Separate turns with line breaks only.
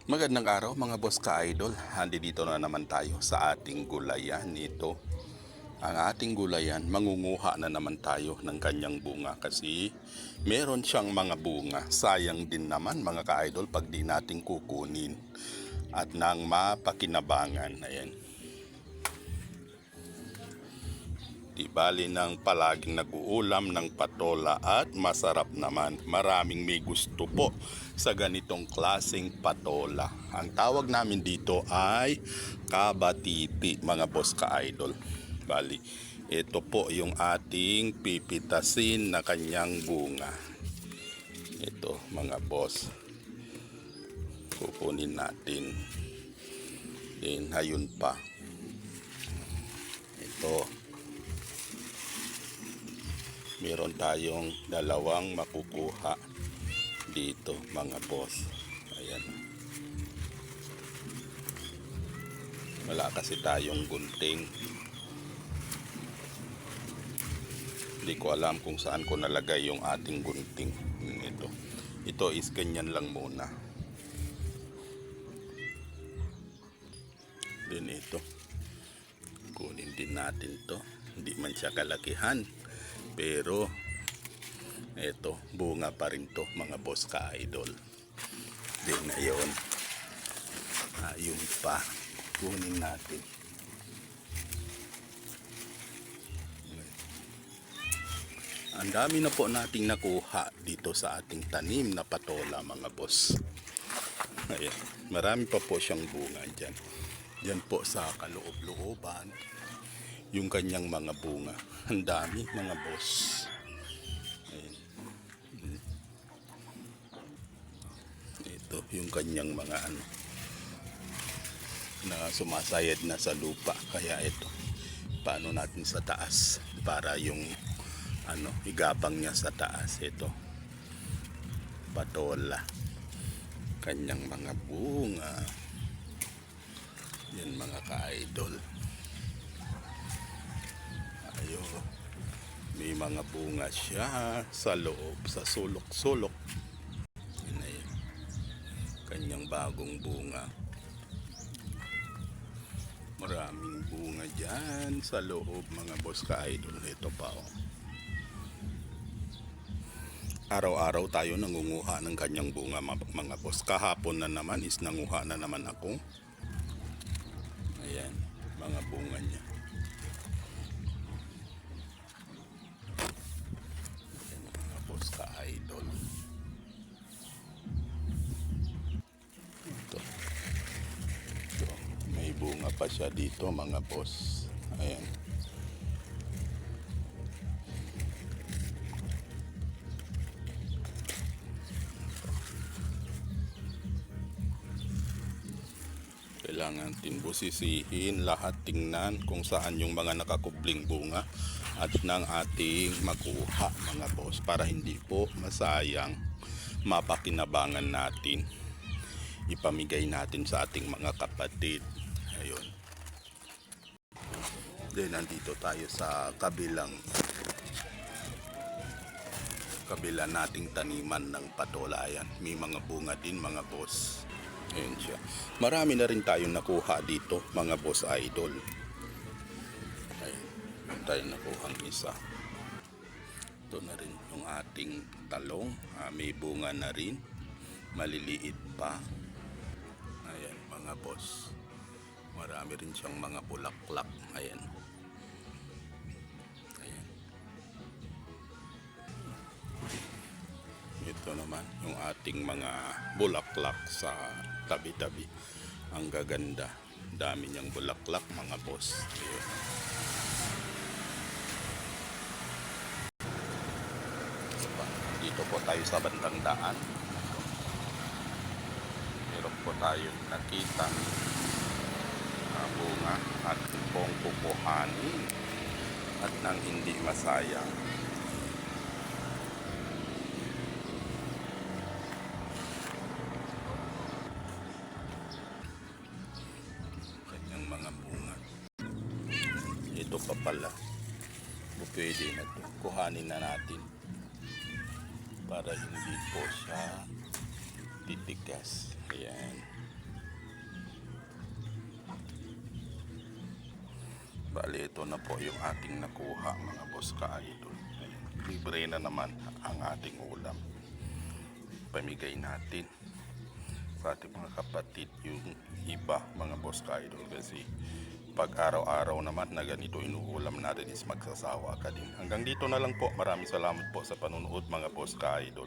Magandang araw mga boss ka-idol. Dito na naman tayo sa ating gulayan nito. Ang ating gulayan, mangunguha na naman tayo ng kanyang bunga kasi meron siyang mga bunga. Sayang din naman mga ka-idol pag di natin kukunin at nang mapakinabangan. Ayan. Di bali ng palaging nag-uulam ng patola at masarap naman. Maraming may gusto po sa ganitong klaseng patola. Ang tawag namin dito ay kabatiti mga boss ka-idol. Bali, ito po yung ating pipitasin na kanyang bunga. Ito mga boss. Kukunin natin. Then, ayun pa. Ito. Meron tayong dalawang makukuha dito mga boss. Ayan. Wala kasi tayong gunting. Hindi ko alam kung saan ko nalagay yung ating gunting. Ito is ganyan lang muna. Then ito. Kunin din natin to. Hindi man siya kalakihan. Pero ito, bunga pa rin to mga boss ka-idol. Then ayun. Ayun pa. Kunin natin. Ang dami na po nating nakuha dito sa ating tanim na patola mga boss. Ayan. Marami pa po siyang bunga dyan. Dyan po sa kaloob-looban. Yung kanyang mga bunga. Ang dami mga boss. Ayan. Ito yung kanyang mga na sumasayad na sa lupa. Kaya ito. Paano natin sa taas para yung igapang niya sa taas. Ito. Patola. Kanyang mga bunga. Yan mga ka-idol. Ayun. May mga bunga siya sa loob, sa sulok-sulok. Yan na yun. Kanyang bagong bunga. Maraming bunga dyan sa loob mga boss ka-idol. Ito pa oh. Araw-araw tayo nangunguha ng kanyang bunga mga boss. Kahapon na naman is nanguha na naman ako. Ayan, mga bunga niya. Ayan, mga boss ka-idol. Ito. May bunga pa siya dito mga boss. Ayan. Kailangan natin busisihin lahat, tingnan kung saan yung mga nakakubling bunga at ng ating makuha mga boss para hindi po masayang, mapakinabangan natin, ipamigay natin sa ating mga kapatid. Ayun. Then nandito tayo sa kabila nating taniman ng patola. Ayan, may mga bunga din mga boss. Ayan siya. Marami na rin tayong nakuha dito mga boss idol. Ayan, tayo nakuha ng isa. Ito na rin yung ating talong. May bunga na rin. Maliliit pa. Ayan mga boss. Marami rin siyang mga bulaklak. Ayan. Ayan. Ito naman yung ating mga bulaklak sa tabi-tabi. Ang gaganda. Dami niyang bulaklak mga boss. Ayan. Dito po tayo sa bandang daan. Meron po tayong nakita bunga at pong kukuhanin at nang hindi masayang. Kanyang mga bunga. Ito pa pala. Pwede na ito. Kuhanin na natin para hindi po siya titigas. Ayan. Bali, ito na po yung ating nakuha mga boss ka-idol. Ayan, libre na naman ang ating ulam. Pamigay natin sa ating mga kapatid yung iba mga boss ka-idol, kasi pag araw-araw naman na ganito inuulam natin is magsasawa ka din. Hanggang dito na lang po. Maraming salamat po sa panunood mga boss ka-idol.